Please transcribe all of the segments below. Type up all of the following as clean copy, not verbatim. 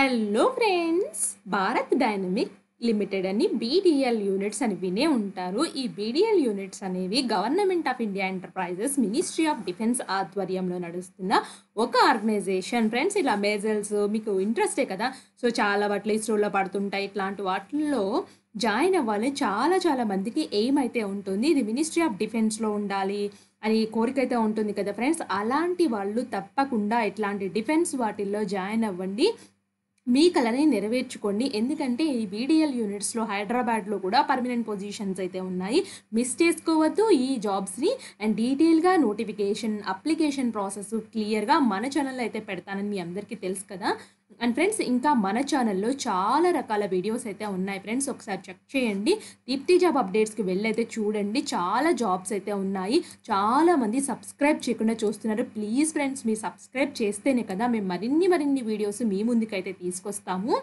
Hello friends, Bharat dynamic limited అని BDL units అని వినే ఉంటారు. ఈ బీడీఎల్ యూనిట్స్ అనేవి government of India enterprises ministry of defence ఆధ్వర్యంలో నడుస్తున్న ఒక ఆర్గనైజేషన్. ఫ్రెండ్స్, ఇలా మేజల్స్ మీకు ఇంట్రెస్టే కదా. సో చాలా వాటిలో ఇస్రోలో పడుతుంటాయి. ఇట్లాంటి వాటిల్లో జాయిన్ అవ్వాలి చాలా మందికి ఎయిమ్ అయితే ఉంటుంది. ఇది మినిస్ట్రీ ఆఫ్ డిఫెన్స్లో ఉండాలి అని కోరిక అయితే ఉంటుంది కదా ఫ్రెండ్స్. అలాంటి వాళ్ళు తప్పకుండా ఇట్లాంటి డిఫెన్స్ వాటిల్లో జాయిన్ అవ్వండి, మీ కలని నెరవేర్చుకోండి. ఎందుకంటే ఈ బీడీఎల్ యూనిట్స్లో హైదరాబాద్లో కూడా పర్మనెంట్ పొజిషన్స్ అయితే ఉన్నాయి. మిస్ చేసుకోవద్దు ఈ జాబ్స్ని. అండ్ డీటెయిల్గా నోటిఫికేషన్ అప్లికేషన్ ప్రాసెస్ క్లియర్గా మన ఛానల్లో అయితే పెడతానని మీ అందరికీ తెలుసు కదా. అండ్ ఫ్రెండ్స్, ఇంకా మన ఛానల్లో చాలా రకాల వీడియోస్ అయితే ఉన్నాయి ఫ్రెండ్స్, ఒకసారి చెక్ చేయండి. దీప్తి జాబ్ అప్డేట్స్కి వెళ్ళైతే చూడండి, చాలా జాబ్స్ అయితే ఉన్నాయి. చాలామంది సబ్స్క్రైబ్ చేయకుండా చూస్తున్నారు. ప్లీజ్ ఫ్రెండ్స్, మీరు సబ్స్క్రైబ్ చేస్తేనే కదా మేము మరిన్ని వీడియోస్ మీ ముందుకైతే తీసుకొస్తాము.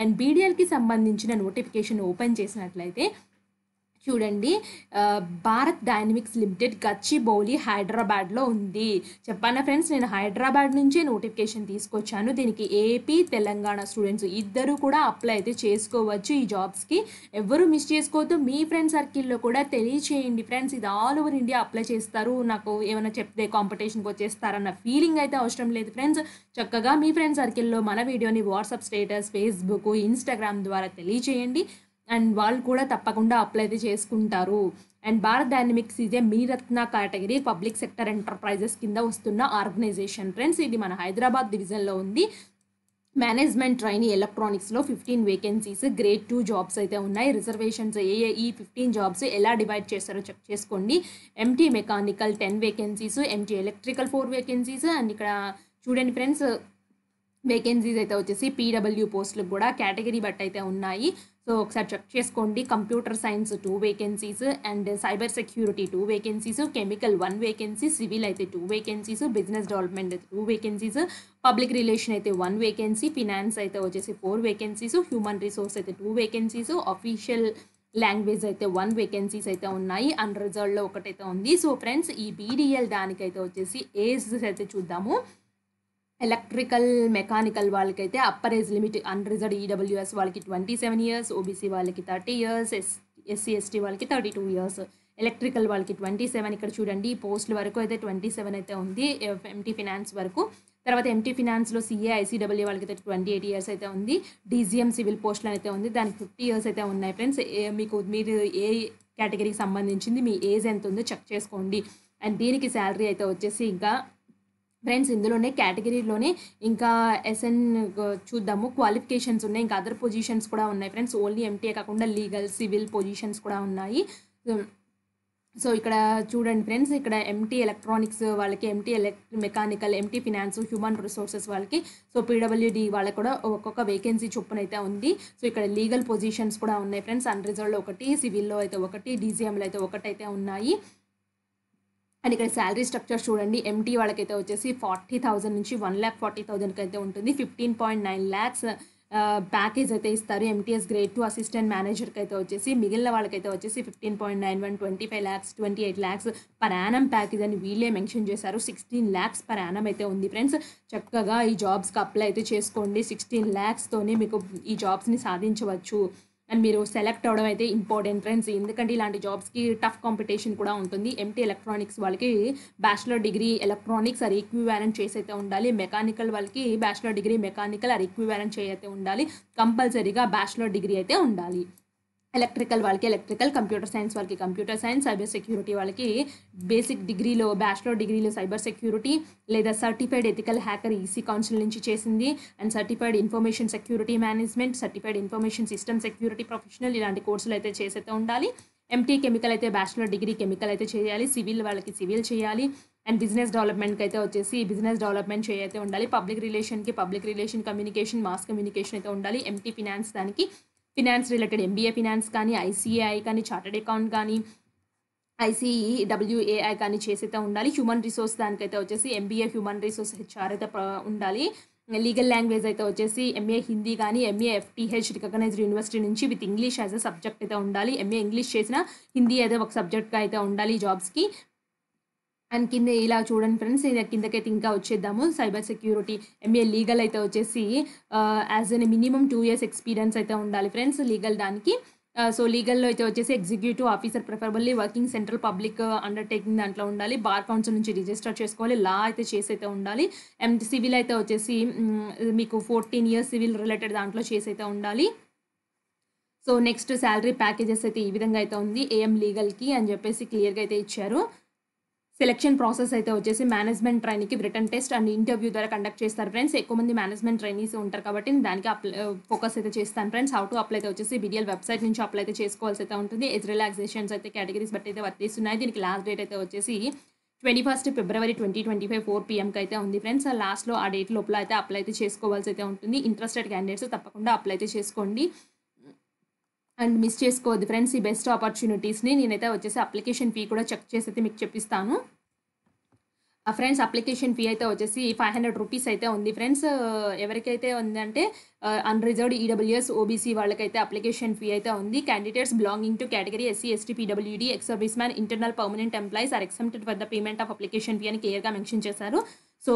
అండ్ బీడీఎల్కి సంబంధించిన నోటిఫికేషన్ ఓపెన్ చేసినట్లయితే చూడండి, భారత్ డైనమిక్స్ లిమిటెడ్ గచ్చిబౌలి హైదరాబాద్లో ఉంది. చెప్పానా ఫ్రెండ్స్, నేను హైదరాబాద్ నుంచే నోటిఫికేషన్ తీసుకొచ్చాను. దీనికి ఏపీ తెలంగాణ స్టూడెంట్స్ ఇద్దరు కూడా అప్లై అయితే చేసుకోవచ్చు ఈ జాబ్స్కి. ఎవరు మిస్ చేసుకోవద్దు. మీ ఫ్రెండ్ సర్కిల్లో కూడా తెలియచేయండి ఫ్రెండ్స్. ఇది ఆల్ ఓవర్ ఇండియా అప్లై చేస్తారు. నాకు ఏమైనా చెప్తే కాంపిటీషన్కి వచ్చేస్తారన్న ఫీలింగ్ అయితే అవసరం లేదు ఫ్రెండ్స్. చక్కగా మీ ఫ్రెండ్ సర్కిల్లో మన వీడియోని వాట్సాప్ స్టేటస్, ఫేస్బుక్, ఇన్స్టాగ్రామ్ ద్వారా తెలియచేయండి. అండ్ వాళ్ళు కూడా తప్పకుండా అప్లై అయితే చేసుకుంటారు. అండ్ భారత్ డైనమిక్స్ ఇదే Miniratna category public sector enterprises కింద వస్తున్న ఆర్గనైజేషన్ ఫ్రెండ్స్. ఇది మన హైదరాబాద్ డివిజన్లో ఉంది. మేనేజ్మెంట్ ట్రైనీ ఎలక్ట్రానిక్స్లో 15 వేకెన్సీస్, గ్రేడ్ 2 జాబ్స్ అయితే ఉన్నాయి. రిజర్వేషన్స్ ఈ 15 జాబ్స్ ఎలా డివైడ్ చేస్తారో చెక్ చేసుకోండి. Empty mechanical 10 vacancies, empty electrical 4 vacancies. And ఇక్కడ చూడండి ఫ్రెండ్స్, వేకెన్సీస్ అయితే వచ్చేసి పీడబ్ల్యూ పోస్టులకు కూడా కేటగిరీ బట్టి అయితే ఉన్నాయి. సో ఒకసారి చెక్ చేసుకోండి. Computer science 2 vacancies, and cyber security 2 vacancies, chemical 1 vacancy, civil అయితే 2 వేకెన్సీస్, బిజినెస్ డెవలప్మెంట్ అయితే 2 వేకెన్సీస్, పబ్లిక్ రిలేషన్ అయితే 1 వేకెన్సీ, ఫినాన్స్ అయితే వచ్చేసి 4 వేకెన్సీస్, హ్యూమన్ రిసోర్స్ అయితే 2 వేకెన్సీస్, అఫీషియల్ లాంగ్వేజ్ అయితే 1 వేకెన్సీస్ అయితే ఉన్నాయి. అన్ రిజర్వ్లో ఒకటైతే ఉంది. సో ఫ్రెండ్స్, ఈ బీడీఎల్ దానికైతే వచ్చేసి ఏజ్ అయితే చూద్దాము. ఎలక్ట్రికల్ మెకానికల్ వాళ్ళకైతే upper age limit unreserved EWS వాళ్ళకి 27 ఇయర్స్, ఓబీసీ వాళ్ళకి 30 ఇయర్స్, ఎస్సీ ఎస్టీ వాళ్ళకి 32 ఇయర్స్, ఎలక్ట్రికల్ వాళ్ళకి 27. ఇక్కడ చూడండి, పోస్టుల వరకు అయితే 27 అయితే ఉంది. ఎంటీ ఫినాన్స్ వరకు. తర్వాత ఎంటీ ఫినాన్స్లో సిఏ ఐసీడబ్ల్యూ వాళ్ళకి అయితే 28 ఇయర్స్ అయితే ఉంది. డీజీఎం సివిల్ పోస్టులు అయితే ఉంది, దానికి 50 ఇయర్స్ అయితే ఉన్నాయి ఫ్రెండ్స్. మీరు ఏ కేటగిరీకి సంబంధించింది, మీ ఏజ్ ఎంత ఉందో చెక్ చేసుకోండి. అండ్ దీనికి శాలరీ అయితే వచ్చేసి ఇంకా ఫ్రెండ్స్ ఇందులోనే కేటగిరీలోనే ఇంకా ఎస్ఎన్ చూద్దాము. క్వాలిఫికేషన్స్ ఉన్నాయి, ఇంకా అదర్ పొజిషన్స్ కూడా ఉన్నాయి ఫ్రెండ్స్. ఓన్లీ ఎంటీఏ కాకుండా లీగల్, సివిల్ పొజిషన్స్ కూడా ఉన్నాయి. సో ఇక్కడ చూడండి ఫ్రెండ్స్, ఇక్కడ ఎంటీ ఎలక్ట్రానిక్స్ వాళ్ళకి, empty mechanical, empty finance, human resources వాళ్ళకి, సో పీడబ్ల్యూడి వాళ్ళకి కూడా ఒక్కొక్క వేకెన్సీ చొప్పున అయితే ఉంది. సో ఇక్కడ లీగల్ పొజిషన్స్ కూడా ఉన్నాయి ఫ్రెండ్స్. అన్రిజర్వ్డ్లో 1, సివిల్లో అయితే 1, డీజీఎంలో అయితే 1 అయితే ఉన్నాయి. అండ్ ఇక్కడ శాలరీ స్ట్రక్చర్ చూడండి. ఎంటీ వాళ్ళకైతే వచ్చేసి 40,000 నుంచి 1,40,000 అయితే ఉంటుంది. 15.9 lakhs ప్యాకేజ్ అయితే ఇస్తారు. ఎంటీఎస్ గ్రేడ్ 2 అసిస్టెంట్ మేనేజర్కి అయితే వచ్చేసి. మిగిలిన వాళ్ళకైతే వచ్చేసి 15.91, 25 lakhs, 28 lakhs per annum package అని వీళ్ళే మెన్షన్ చేశారు. 16 lakhs పర్ యానం అయితే ఉంది ఫ్రెండ్స్. చక్కగా ఈ జాబ్స్కి అప్లై అయితే చేసుకోండి. 16 lakhstోనే మీకు ఈ జాబ్స్ని సాధించవచ్చు. అండ్ మీరు సెలెక్ట్ అవ్వడం అయితే ఇంపార్టెంట్ ఫ్రెండ్స్, ఎందుకంటే ఇలాంటి జాబ్స్కి టఫ్ కాంపిటీషన్ కూడా ఉంటుంది. ఎంటీ ఎలక్ట్రానిక్స్ వాళ్ళకి bachelor degree electronics or equivalent చేసి అయితే ఉండాలి. మెకానికల్ వాళ్ళకి bachelor degree mechanical are equivalent చేసి అయితే ఉండాలి. కంపల్సరీగా బ్యాచిలర్ డిగ్రీ అయితే ఉండాలి. ఎలక్ట్రికల్ వాళ్ళకి ఎలక్ట్రికల్, కంప్యూటర్ సైన్స్ వాళ్ళకి కంప్యూటర్ సైన్స్, సైబర్ సెక్యూరిటీ వాళ్ళకి బేసిక్ డిగ్రీలో బ్యాచిలర్ డిగ్రీలో సైబర్ సెక్యూరిటీ లేదా certified ethical hacker EC council నుంచి చేసింది. And certified information security management, certified information system security professional, ఇలాంటి కోర్సులు అయితే చేసైతే ఉండాలి. ఎంటీ కెమికల్ అయితే బ్యాచిలర్ డిగ్రీ కెమికల్ అయితే చేయాలి. సివిల్ వాళ్ళకి సివిల్ చేయాలి. అండ్ బిజినెస్ డెవలప్మెంట్కి అయితే వచ్చేసి బిజినెస్ డెవలప్మెంట్ చేయైతే ఉండాలి. Public relation communication, mass communication అయితే ఉండాలి. ఎంటీ ఫినాన్స్ దానికి ఫినాన్స్ రిలేటెడ్ ఎంబీఏ ఫినాన్స్ కానీ, ఐసీఏఐ కానీ, చార్టెడ్ అకౌంట్ కానీ, ఐసీడబ్ల్యూఏఐ కానీ చేసైతే ఉండాలి. హ్యూమన్ రిసోర్స్ దానికైతే వచ్చేసి ఎంబీఏ హ్యూమన్ రిసోర్స్ హెచ్ఆర్ అయితే ఉండాలి. లీగల్ లాంగ్వేజ్ అయితే వచ్చేసి ఎంఏ హిందీ కానీ, ఎంఏ ఎఫ్టీహెచ్ రికగ్నైజ్డ్ యూనివర్సిటీ నుంచి with English as a subject అయితే ఉండాలి. ఎంఏ ఇంగ్లీష్ చేసిన హిందీ అయితే ఒక సబ్జెక్ట్గా అయితే ఉండాలి ఈ జాబ్స్కి. అండ్ కింద ఇలా చూడండి ఫ్రెండ్స్, ఇది కిందకైతే ఇంకా వచ్చేద్దాము. సైబర్ సెక్యూరిటీ, ఎంఏ లీగల్ అయితే వచ్చేసి యాజ్ ఎన్ మినిమమ్ 2 ఇయర్స్ ఎక్స్‌పీరియన్స్ అయితే ఉండాలి ఫ్రెండ్స్ లీగల్ దానికి. సో, లీగల్‌లో అయితే వచ్చేసి executive officer preferably working central public undertaking దాంట్లో ఉండాలి. బార్ కౌన్సిల్ నుంచి రిజిస్టర్ చేసుకోవాలి. లా అయితే చేసైతే ఉండాలి. అండ్ సివిల్ అయితే వచ్చేసి మీకు 14 ఇయర్స్ సివిల్ రిలేటెడ్ దాంట్లో చేసైతే ఉండాలి. సో, నెక్స్ట్ సాలరీ ప్యాకేజెస్ అయితే ఈ విధంగా అయితే ఉంది. ఏఎం లీగల్‌కి అని చెప్పేసి క్లియర్‌గా అయితే ఇచ్చారు. సెలక్షన్ ప్రాసెస్ అయితే వచ్చేసి మేనేజ్మెంట్ ట్రైనీకి రిటన్ టెస్ట్ అండ్ ఇంటర్వ్యూ ద్వారా కండక్ట్ చేస్తారు ఫ్రెండ్స్. ఎక్కువ మంది మేనేజ్మెంట్ ట్రైనీస్ ఉంటారు కాబట్టి నేను దానికి ఫోకస్ అయితే చేస్తాను ఫ్రెండ్స్. హౌ టు అప్లై అయితే వచ్చేసి బీడీఎల్ వెబ్సైట్ నుంచి అప్లై అయితే చేసుకోవాల్సి అయితే ఉంటుంది. ఏజ్ రిలాక్సేషన్స్ అయితే కేటగిరీస్ బట్టి అయితే వర్తిస్తున్నాయి. దీనికి లాస్ట్ డేట్ అయితే వచ్చేసి 21 ఫిబ్రవరి 2025 4 PM అయితే ఉంది ఫ్రెండ్స్. లాస్ట్‌లో ఆ డేట్ లోపల అయితే అప్లై అయితే చేసుకోవాల్సి అయితే ఉంటుంది. ఇంట్రెస్టెడ్ క్యాండిడేట్స్ తప్పకుండా అప్లై అయితే చేసుకోండి. అండ్ మిస్ చేసుకోవద్దు ఫ్రెండ్స్ ఈ బెస్ట్ ఆపర్చునిటీస్‌ని. నేనైతే వచ్చేసి అప్లికేషన్ ఫీ కూడా చెక్ చేసి అయితే మీకు చెప్పిస్తాను. ఫ్రెండ్స్ అప్లికేషన్ ఫీ అయితే వచ్చేసి 500 రూపీస్ అయితే ఉంది ఫ్రెండ్స్. ఎవరికైతే ఉందంటే అన్‌రిజర్వ్డ్ ఈడబ్ల్యూఎస్, ఓబీసీ వాళ్ళకైతే అప్లికేషన్ ఫీ అయితే ఉంది. Candidates belonging to category SC, ST, PWD, ex service man, internal permanent employees are exempted for the payment of application fee అని క్లియర్‌గా మెన్షన్ చేశారు. సో,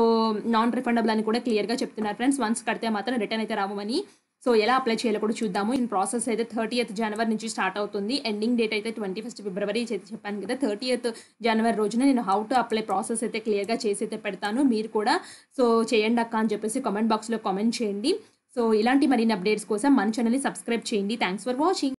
నాన్ రిఫండబుల్ అని కూడా క్లియర్‌గా చెప్తున్నారు ఫ్రెండ్స్. వన్స్ కడితే మాత్రం రిటర్న్ అయితే రావని. సో, ఎలా అప్లై చేయాలో కూడా చూద్దాము. ఈ ప్రాసెస్ అయితే 30th జనవరి నుంచి స్టార్ట్ అవుతుంది. ఎండింగ్ డేట్ అయితే 21 ఫిబ్రవరి చెప్పాను కదా. 30th జనవరి రోజున నేను హౌ టు అప్లై ప్రాసెస్ అయితే క్లియర్‌గా చేసి అయితే పెడతాను. మీరు కూడా సో, చేయండి అక్క అని చెప్పేసి కామెంట్ బాక్స్‌లో కామెంట్ చేయండి. సో, ఇలాంటి మరిన్ని అప్డేట్స్ కోసం మన ఛానల్‌ని సబ్స్క్రైబ్ చేయండి. Thanks for watching.